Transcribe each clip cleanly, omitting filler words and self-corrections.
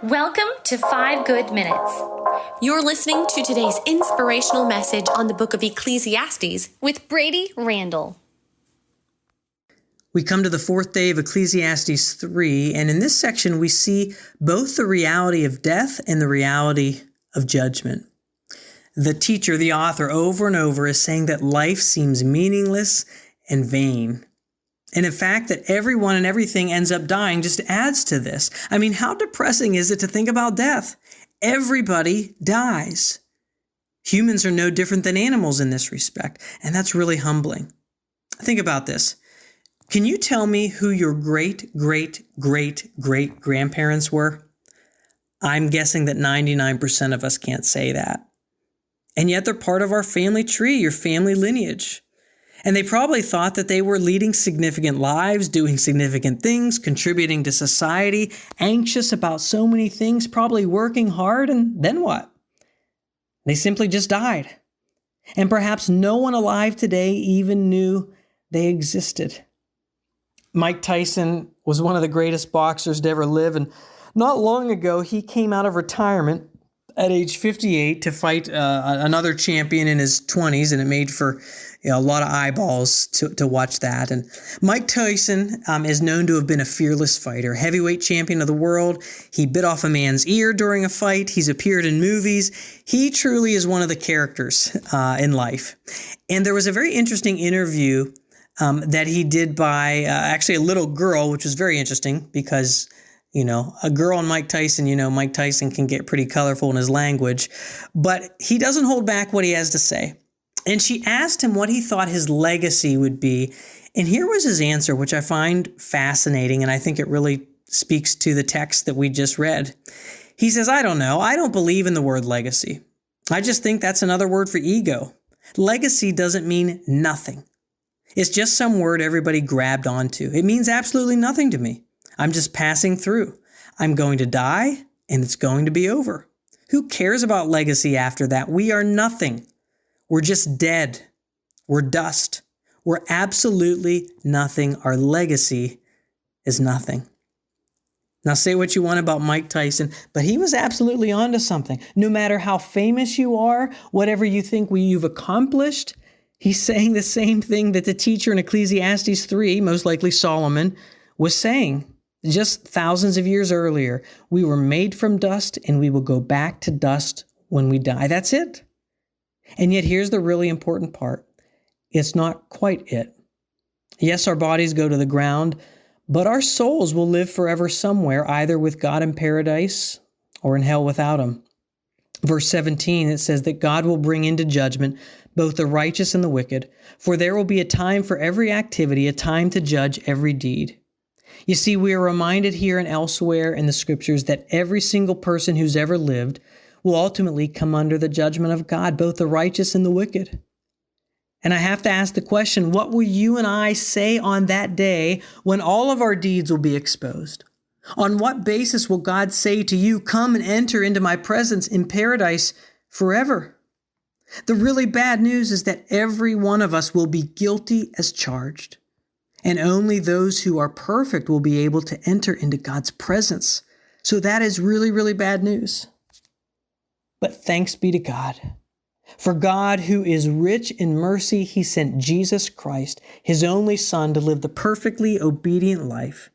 Welcome to 5 Good Minutes. You're listening to today's inspirational message on the book of Ecclesiastes With Brady Randall. We come to the fourth day of Ecclesiastes 3, and in this section we see both the reality of death and the reality of judgment. The teacher, the author, over and over is saying that life seems meaningless and vain. And in fact, that everyone and everything ends up dying just adds to this. I mean, how depressing is it to think about death? Everybody dies. Humans are no different than animals in this respect, and that's really humbling. Think about this. Can you tell me who your great-great-great-great-grandparents were? I'm guessing that 99% of us can't say that. And yet they're part of our family tree, your family lineage. And they probably thought that they were leading significant lives, doing significant things, contributing to society, anxious about so many things, probably working hard, and then what? They simply just died. And perhaps no one alive today even knew they existed. Mike Tyson was one of the greatest boxers to ever live, and not long ago he came out of retirement at age 58 to fight another champion in his 20s, and it made for a lot of eyeballs to watch that. And Mike Tyson is known to have been a fearless fighter, heavyweight champion of the world. He bit off a man's ear during a fight. He's appeared in movies. He truly is one of the characters in life. And there was a very interesting interview that he did by actually a little girl, which was very interesting because a girl and Mike Tyson, Mike Tyson can get pretty colorful in his language, but he doesn't hold back what he has to say. And she asked him what he thought his legacy would be. And here was his answer, which I find fascinating, and I think it really speaks to the text that we just read. He says, I don't know. I don't believe in the word legacy. I just think that's another word for ego. Legacy doesn't mean nothing. It's just some word everybody grabbed onto. It means absolutely nothing to me. I'm just passing through. I'm going to die, and it's going to be over. Who cares about legacy after that? We are nothing. We're just dead. We're dust. We're absolutely nothing. Our legacy is nothing. Now say what you want about Mike Tyson, but he was absolutely onto something. No matter how famous you are, whatever you think you've accomplished, he's saying the same thing that the teacher in Ecclesiastes 3, most likely Solomon, was saying. Just thousands of years earlier, we were made from dust and we will go back to dust when we die. That's it. And yet here's the really important part. It's not quite it. Yes, our bodies go to the ground, but our souls will live forever somewhere, either with God in paradise or in hell without him. Verse 17, it says that God will bring into judgment both the righteous and the wicked, for there will be a time for every activity, a time to judge every deed. You see, we are reminded here and elsewhere in the scriptures that every single person who's ever lived will ultimately come under the judgment of God, both the righteous and the wicked. And I have to ask the question, what will you and I say on that day when all of our deeds will be exposed? On what basis will God say to you, come and enter into my presence in paradise forever? The really bad news is that every one of us will be guilty as charged. And only those who are perfect will be able to enter into God's presence. So that is really, really bad news. But thanks be to God. For God, who is rich in mercy, he sent Jesus Christ, his only Son, to live the perfectly obedient life.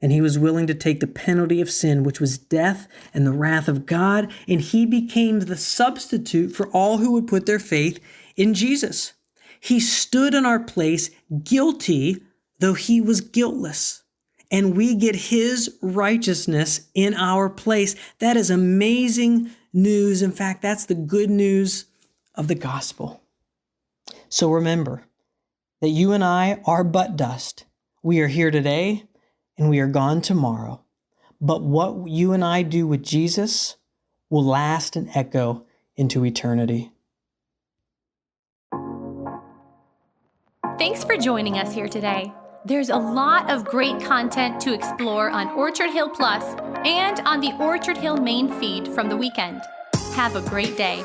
And he was willing to take the penalty of sin, which was death and the wrath of God, and he became the substitute for all who would put their faith in Jesus. He stood in our place, guilty, though he was guiltless. And we get his righteousness in our place. That is amazing news. In fact, that's the good news of the gospel. So remember that you and I are but dust. We are here today and we are gone tomorrow. But what you and I do with Jesus will last and echo into eternity. Thanks for joining us here today. There's a lot of great content to explore on Orchard Hill Plus and on the Orchard Hill main feed from the weekend. Have a great day.